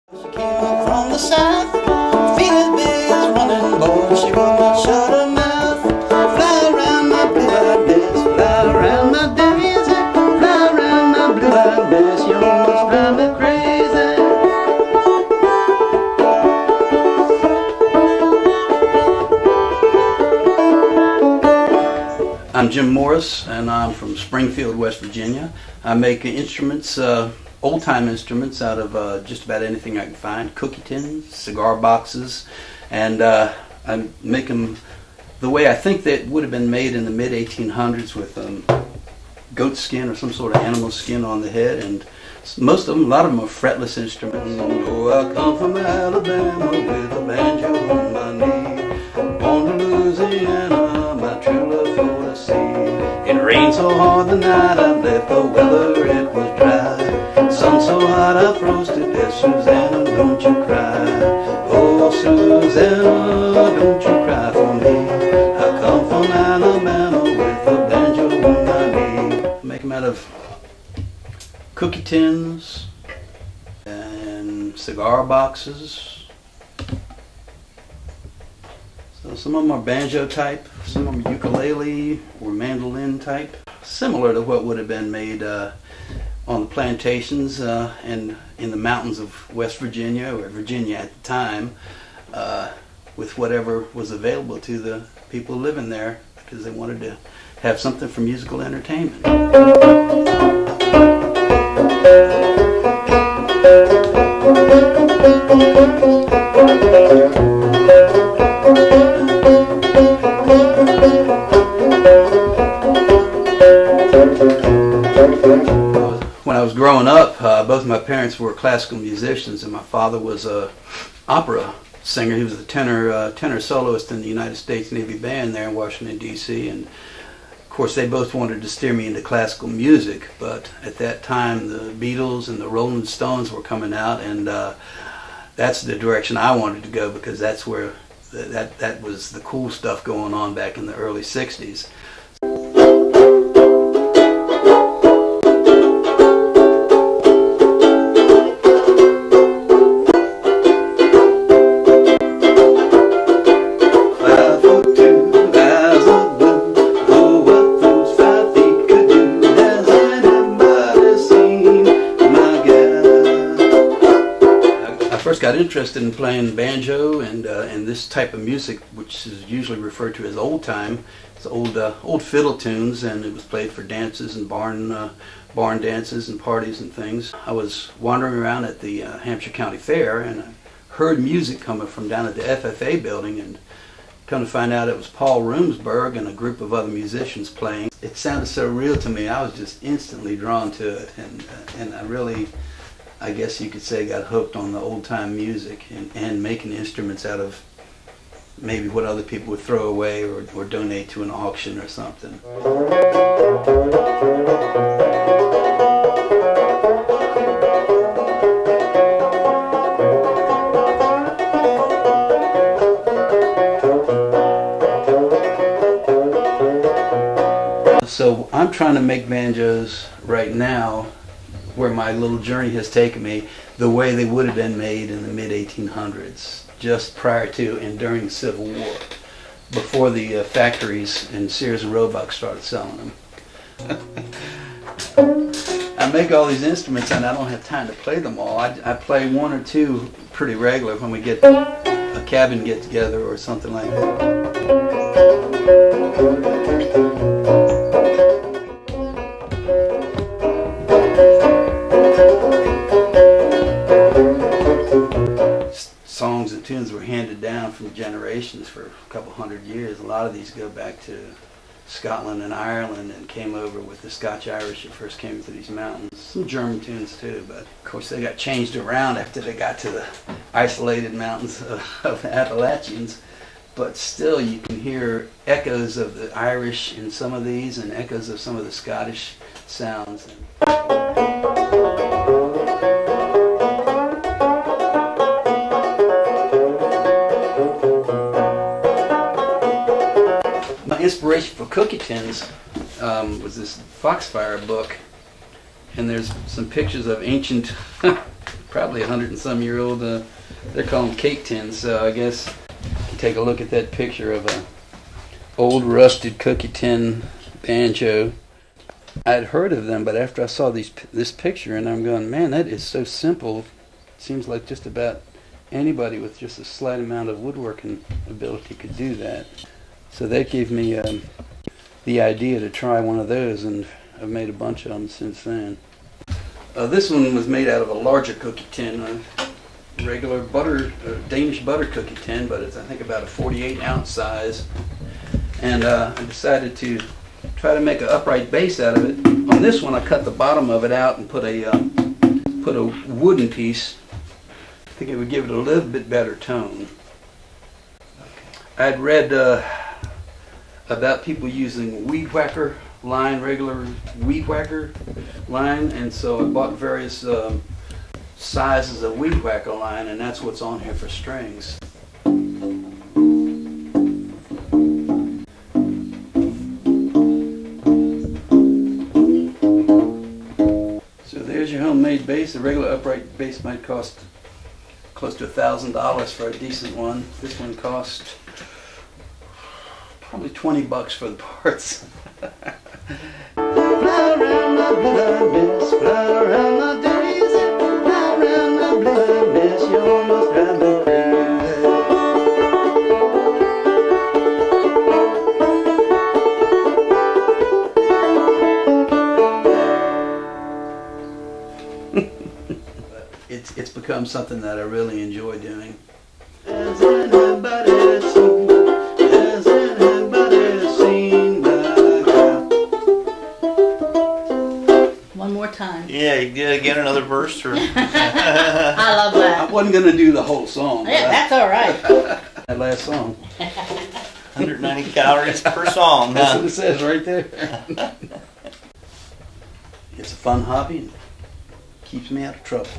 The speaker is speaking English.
She came up from the south, feet as big as running boys. She would not shut her mouth. Fly around my blue-eyed bess, fly around my daisy, fly around my blue-eyed bess. You almost drive me crazy. I'm Jim Morris, and I'm from Springfield, West Virginia. I make instruments, old-time instruments out of just about anything I can find. Cookie tins, cigar boxes, and I make them the way I think they would have been made in the mid-1800s with goat skin or some sort of animal skin on the head, and most of them, a lot of them are fretless instruments. Oh, I come from Alabama with a banjo on my knee, born to Louisiana, my true love for the sea. It rained so hard the night I left, the weather it was dry. Sun so hot I froze to death. Susanna, don't you cry. Oh, Susanna, don't you cry for me. I come from Alabama with a banjo on my knee. Make them out of cookie tins and cigar boxes. So some of them are banjo type, some of them ukulele or mandolin type. Similar to what would have been made on the plantations and in the mountains of West Virginia, or Virginia at the time, with whatever was available to the people living there, because they wanted to have something for musical entertainment. When I was growing up, both my parents were classical musicians, and my father was an opera singer. He was a tenor soloist in the United States Navy Band there in Washington, D.C., and of course they both wanted to steer me into classical music, but at that time the Beatles and the Rolling Stones were coming out, and that's the direction I wanted to go, because that's where that was the cool stuff going on back in the early 60s. First got interested in playing banjo and this type of music, which is usually referred to as old time. It's old fiddle tunes, and it was played for dances and barn dances and parties and things. I was wandering around at the Hampshire County Fair, and I heard music coming from down at the FFA building, and come to find out it was Paul Roomsberg and a group of other musicians playing. It sounded so real to me. I was just instantly drawn to it, and I really, I guess you could say, got hooked on the old-time music and making instruments out of maybe what other people would throw away or donate to an auction or something. So I'm trying to make banjos right now, where my little journey has taken me, the way they would have been made in the mid-1800s, just prior to and during the Civil War, before the factories and Sears and Roebuck started selling them. I make all these instruments and I don't have time to play them all. I play one or two pretty regular when we get a cabin get-together or something like that. Songs and tunes were handed down from generations for a couple hundred years. A lot of these go back to Scotland and Ireland, and came over with the Scotch-Irish that first came to these mountains. Some German tunes too, but of course they got changed around after they got to the isolated mountains of the Appalachians. But still you can hear echoes of the Irish in some of these, and echoes of some of the Scottish sounds. My inspiration for cookie tins was this Foxfire book, and there's some pictures of ancient probably 100-and-some-year-old. They're called cake tins. So I guess you take a look at that picture of a old rusted cookie tin banjo. I'd heard of them, but after I saw this picture, and I'm going, man, that is so simple. Seems like just about anybody with just a slight amount of woodworking ability could do that. So that gave me the idea to try one of those, and I've made a bunch of them since then. This one was made out of a larger cookie tin, a regular Danish butter cookie tin, but it's I think about a 48-ounce size. And I decided to try to make an upright base out of it. On this one, I cut the bottom of it out and put a wooden piece. I think it would give it a little bit better tone. I'd read about people using weed whacker line, regular weed whacker line, and so I bought various sizes of weed whacker line, and that's what's on here for strings. There's your homemade bass. A regular upright bass might cost close to $1,000 for a decent one. This one cost probably $20 for the parts. Fly around my blood mist, fly around my daisy, fly around my blood mist, you almost drive me crazy. It's become something that I really enjoy doing. Has anybody seen my cow? One more time. Yeah, you gotta get another verse. Or I love that. I wasn't going to do the whole song. Yeah, that's all right. That last song. 190 calories per song. That's what it says right there. It's a fun hobby and keeps me out of trouble.